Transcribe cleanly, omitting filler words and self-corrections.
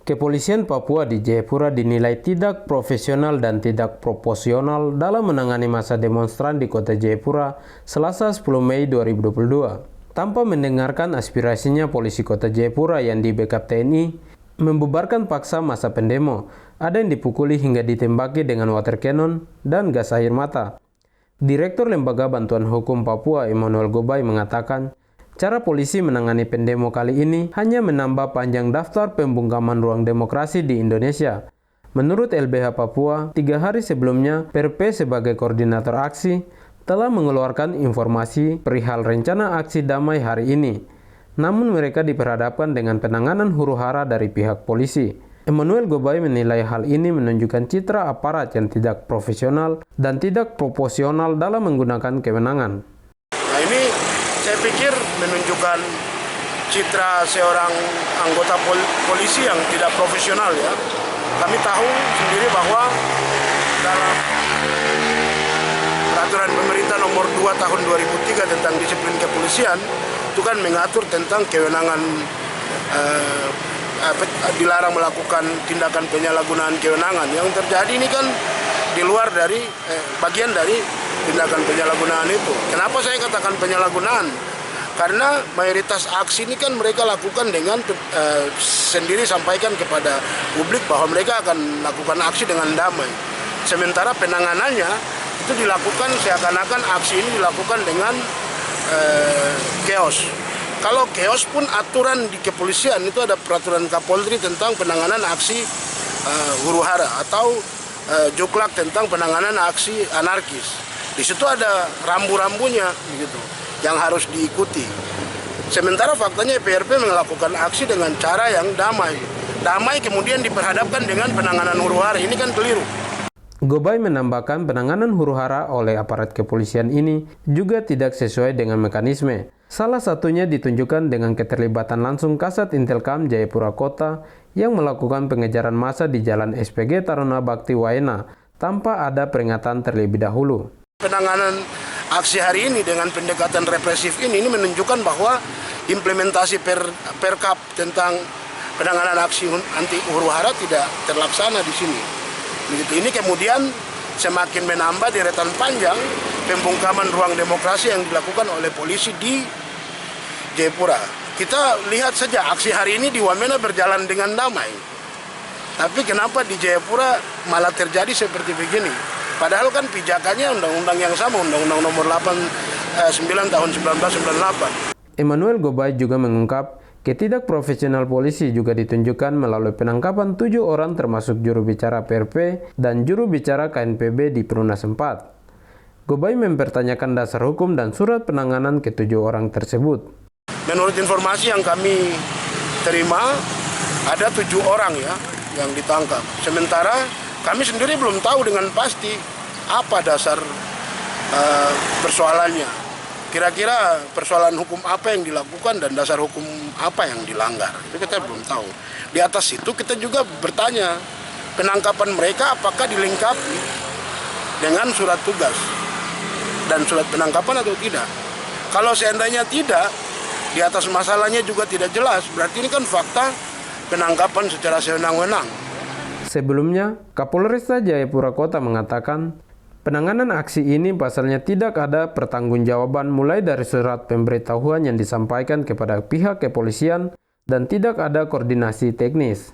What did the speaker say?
Kepolisian Papua di Jayapura dinilai tidak profesional dan tidak proporsional dalam menangani massa demonstran di kota Jayapura Selasa 10 Mei 2022. Tanpa mendengarkan aspirasinya, polisi kota Jayapura yang di-backup TNI membubarkan paksa massa pendemo. Ada yang dipukuli hingga ditembaki dengan water cannon dan gas air mata. Direktur Lembaga Bantuan Hukum Papua Emmanuel Gobay mengatakan, cara polisi menangani pendemo kali ini hanya menambah panjang daftar pembungkaman ruang demokrasi di Indonesia. Menurut LBH Papua, 3 hari sebelumnya, PRP sebagai koordinator aksi telah mengeluarkan informasi perihal rencana aksi damai hari ini. Namun mereka diperhadapkan dengan penanganan huru-hara dari pihak polisi. Emmanuel Gobay menilai hal ini menunjukkan citra aparat yang tidak profesional dan tidak proporsional dalam menggunakan kewenangan. Nah, ini saya pikir menunjukkan citra seorang anggota polisi yang tidak profesional ya. Kami tahu sendiri bahwa dalam peraturan pemerintah nomor 2 tahun 2003 tentang disiplin kepolisian itu kan mengatur tentang kewenangan dilarang melakukan tindakan penyalahgunaan kewenangan. Yang terjadi ini kan di luar dari bagian dari tindakan penyalahgunaan itu. Kenapa saya katakan penyalahgunaan? Karena mayoritas aksi ini kan mereka lakukan dengan sendiri sampaikan kepada publik bahwa mereka akan lakukan aksi dengan damai. Sementara penanganannya itu dilakukan seakan-akan aksi ini dilakukan dengan chaos. Kalau chaos pun aturan di kepolisian itu ada peraturan Kapolri tentang penanganan aksi huru-hara atau juklak tentang penanganan aksi anarkis. Di situ ada rambu-rambunya gitu yang harus diikuti. Sementara faktanya PRP melakukan aksi dengan cara yang damai. Damai kemudian diperhadapkan dengan penanganan huru-hara. Ini kan keliru. Gobay menambahkan penanganan huru-hara oleh aparat kepolisian ini juga tidak sesuai dengan mekanisme. Salah satunya ditunjukkan dengan keterlibatan langsung Kasat Intelkam Jayapura Kota yang melakukan pengejaran massa di Jalan SPG Taruna Bakti Waena tanpa ada peringatan terlebih dahulu. Penanganan aksi hari ini dengan pendekatan represif ini menunjukkan bahwa implementasi Perkap tentang penanganan aksi anti huru-hara tidak terlaksana di sini. Begitu. Ini kemudian semakin menambah deretan panjang pembungkaman ruang demokrasi yang dilakukan oleh polisi di Jayapura. Kita lihat saja aksi hari ini di Wamena berjalan dengan damai. Tapi kenapa di Jayapura malah terjadi seperti begini? Padahal kan pijakannya undang-undang yang sama, Undang-Undang Nomor 9 Tahun 1998. Emmanuel Gobay juga mengungkap ketidakprofesional polisi juga ditunjukkan melalui penangkapan 7 orang termasuk juru bicara PRP dan juru bicara KNPB di Perumnas 4. Gobay mempertanyakan dasar hukum dan surat penanganan ke-7 orang tersebut. Menurut informasi yang kami terima, ada 7 orang ya yang ditangkap. Sementara kami sendiri belum tahu dengan pasti apa dasar persoalannya. Kira-kira persoalan hukum apa yang dilakukan dan dasar hukum apa yang dilanggar. Itu kita belum tahu. Di atas itu kita juga bertanya, penangkapan mereka apakah dilengkapi dengan surat tugas dan surat penangkapan atau tidak. Kalau seandainya tidak, di atas masalahnya juga tidak jelas. Berarti ini kan fakta penangkapan secara sewenang-wenang. Sebelumnya, Kapolresta Jayapura Kota mengatakan, penanganan aksi ini pasalnya tidak ada pertanggungjawaban mulai dari surat pemberitahuan yang disampaikan kepada pihak kepolisian dan tidak ada koordinasi teknis.